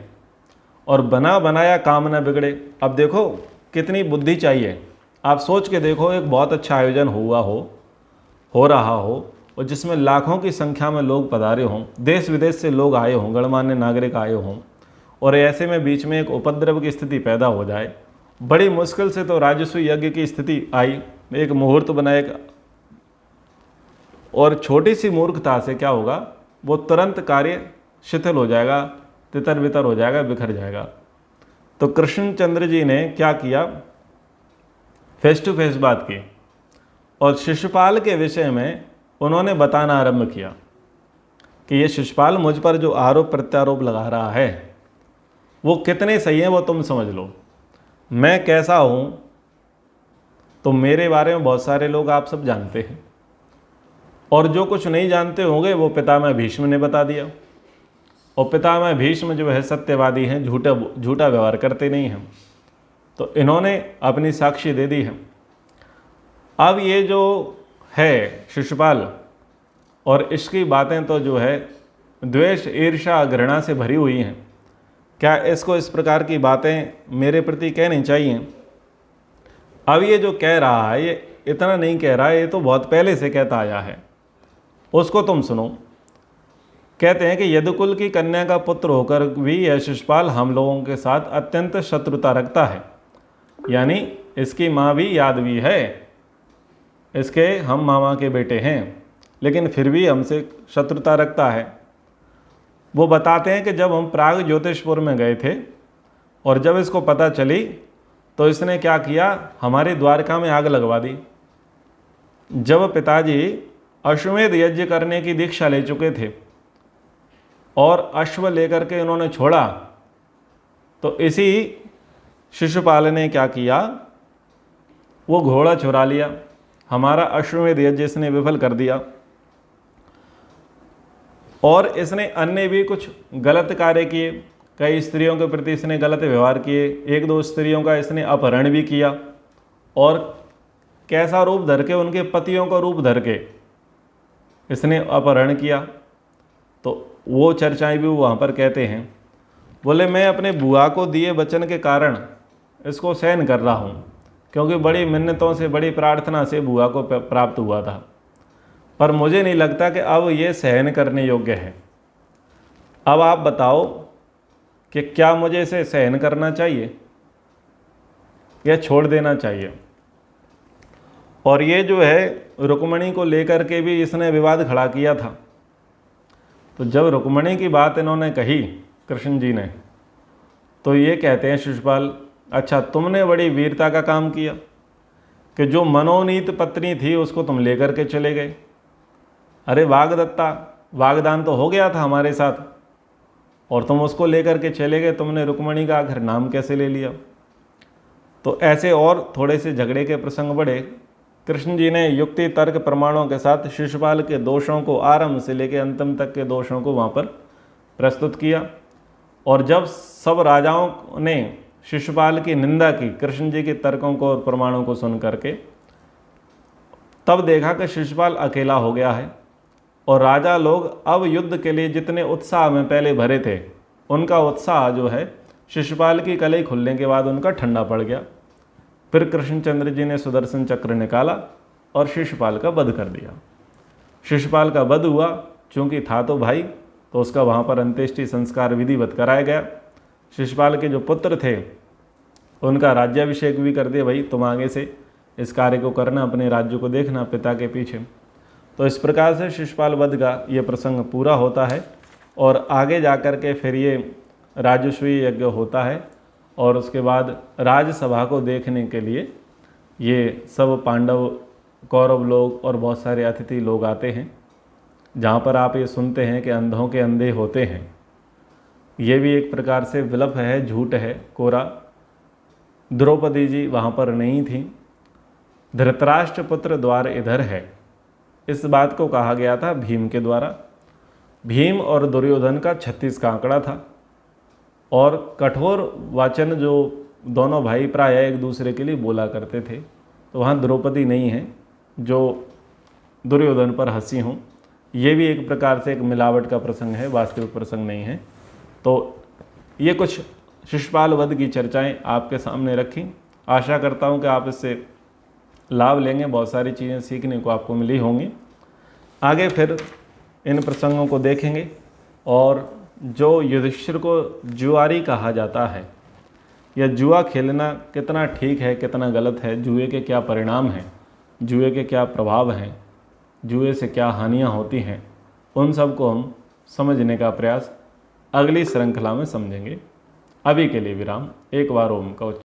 [SPEAKER 1] और बना बनाया काम न बिगड़े। अब देखो कितनी बुद्धि चाहिए, आप सोच के देखो, एक बहुत अच्छा आयोजन हो रहा हो और जिसमें लाखों की संख्या में लोग पधारे हों, देश विदेश से लोग आए हों, गणमान्य नागरिक आए हों, और ऐसे में बीच में एक उपद्रव की स्थिति पैदा हो जाए। बड़ी मुश्किल से तो राजस्व यज्ञ की स्थिति आई, एक मुहूर्त बनाए, और छोटी सी मूर्खता से क्या होगा, वो तुरंत कार्य शिथिल हो जाएगा, तितर बितर हो जाएगा, बिखर जाएगा। तो कृष्णचंद्र जी ने क्या किया, फेस टू फेस बात की और शिशुपाल के विषय में उन्होंने बताना आरंभ किया कि ये शिशुपाल मुझ पर जो आरोप प्रत्यारोप लगा रहा है वो कितने सही हैं वो तुम समझ लो। मैं कैसा हूँ तो मेरे बारे में बहुत सारे लोग आप सब जानते हैं, और जो कुछ नहीं जानते होंगे वो पितामह भीष्म ने बता दिया। और पितामह भीष्म जो है सत्यवादी हैं, झूठा व्यवहार करते नहीं हैं, तो इन्होंने अपनी साक्षी दे दी है। अब ये जो है शिशुपाल और इसकी बातें तो जो है द्वेष ईर्ष्या घृणा से भरी हुई हैं, क्या इसको इस प्रकार की बातें मेरे प्रति कहनी चाहिए? अब ये जो कह रहा है ये इतना नहीं कह रहा है, ये तो बहुत पहले से कहता आया है, उसको तुम सुनो। कहते हैं कि यदुकुल की कन्या का पुत्र होकर भी यह शिशुपाल हम लोगों के साथ अत्यंत शत्रुता रखता है, यानी इसकी माँ भी यादवी है, इसके हम मामा के बेटे हैं, लेकिन फिर भी हमसे शत्रुता रखता है। वो बताते हैं कि जब हम प्राग ज्योतिषपुर में गए थे और जब इसको पता चली तो इसने क्या किया, हमारी द्वारका में आग लगवा दी। जब पिताजी अश्वमेध यज्ञ करने की दीक्षा ले चुके थे और अश्व लेकर के उन्होंने छोड़ा, तो इसी शिशुपाल ने क्या किया, वो घोड़ा चुरा लिया, हमारा अश्वमेध यज्ञ इसने विफल कर दिया। और इसने अन्य भी कुछ गलत कार्य किए, कई स्त्रियों के प्रति इसने गलत व्यवहार किए, एक दो स्त्रियों का इसने अपहरण भी किया, और कैसा रूप धर के, उनके पतियों का रूप धर के इसने अपहरण किया। तो वो चर्चाएं भी वहाँ पर कहते हैं, बोले मैं अपने बुआ को दिए वचन के कारण इसको सहन कर रहा हूँ, क्योंकि बड़ी मिन्नतों से, बड़ी प्रार्थना से बुआ को प्राप्त हुआ था, पर मुझे नहीं लगता कि अब ये सहन करने योग्य है। अब आप बताओ कि क्या मुझे इसे सहन करना चाहिए या छोड़ देना चाहिए? और ये जो है रुक्मणी को लेकर के भी इसने विवाद खड़ा किया था। तो जब रुक्मणी की बात इन्होंने कही कृष्ण जी ने, तो ये कहते हैं शिशुपाल, अच्छा तुमने बड़ी वीरता का काम किया कि जो मनोनीत पत्नी थी उसको तुम लेकर के चले गए। अरे वागदत्ता, वागदान तो हो गया था हमारे साथ और तुम उसको लेकर के चले गए, तुमने रुक्मणी का आखिर नाम कैसे ले लिया? तो ऐसे और थोड़े से झगड़े के प्रसंग बढ़े। कृष्ण जी ने युक्ति तर्क प्रमाणों के साथ शिशुपाल के दोषों को, आरंभ से लेकर अंतिम तक के दोषों को वहाँ पर प्रस्तुत किया। और जब सब राजाओं ने शिशुपाल की निंदा की कृष्ण जी के तर्कों को और प्रमाणों को सुन करके, तब देखा कि शिशुपाल अकेला हो गया है और राजा लोग अब युद्ध के लिए जितने उत्साह में पहले भरे थे, उनका उत्साह जो है शिशुपाल की कलई खुलने के बाद उनका ठंडा पड़ गया। फिर कृष्णचंद्र जी ने सुदर्शन चक्र निकाला और शिशुपाल का वध कर दिया। शिशुपाल का वध हुआ, चूँकि था तो भाई, तो उसका वहाँ पर अंत्येष्टि संस्कार विधिवत कराया गया। शिशुपाल के जो पुत्र थे उनका राज्याभिषेक भी कर दिया, भाई तुम आगे से इस कार्य को करना, अपने राज्य को देखना पिता के पीछे। तो इस प्रकार से शिशुपाल वध का ये प्रसंग पूरा होता है और आगे जा कर के फिर ये राजस्वी यज्ञ होता है और उसके बाद राजसभा को देखने के लिए ये सब पांडव, कौरव लोग और बहुत सारे अतिथि लोग आते हैं, जहाँ पर आप ये सुनते हैं कि अंधों के अंधे होते हैं। ये भी एक प्रकार से विलप है, झूठ है कोरा। द्रौपदी जी वहाँ पर नहीं थी। धृतराष्ट्र पुत्र द्वार इधर है, इस बात को कहा गया था भीम के द्वारा। भीम और दुर्योधन का 36 का आंकड़ा था और कठोर वचन जो दोनों भाई प्राय एक दूसरे के लिए बोला करते थे। तो वहाँ द्रौपदी नहीं है जो दुर्योधन पर हंसी हों। ये भी एक प्रकार से एक मिलावट का प्रसंग है, वास्तविक प्रसंग नहीं है। तो ये कुछ शिशुपाल वध की चर्चाएं आपके सामने रखी। आशा करता हूँ कि आप इससे लाभ लेंगे, बहुत सारी चीज़ें सीखने को आपको मिली होंगी। आगे फिर इन प्रसंगों को देखेंगे और जो युधिष्ठिर को जुआरी कहा जाता है, या जुआ खेलना कितना ठीक है कितना गलत है, जुए के क्या परिणाम हैं, जुए के क्या प्रभाव हैं, जुए से क्या हानियां होती हैं, उन सब को हम समझने का प्रयास अगली श्रृंखला में समझेंगे। अभी के लिए विराम। एक बार ओम का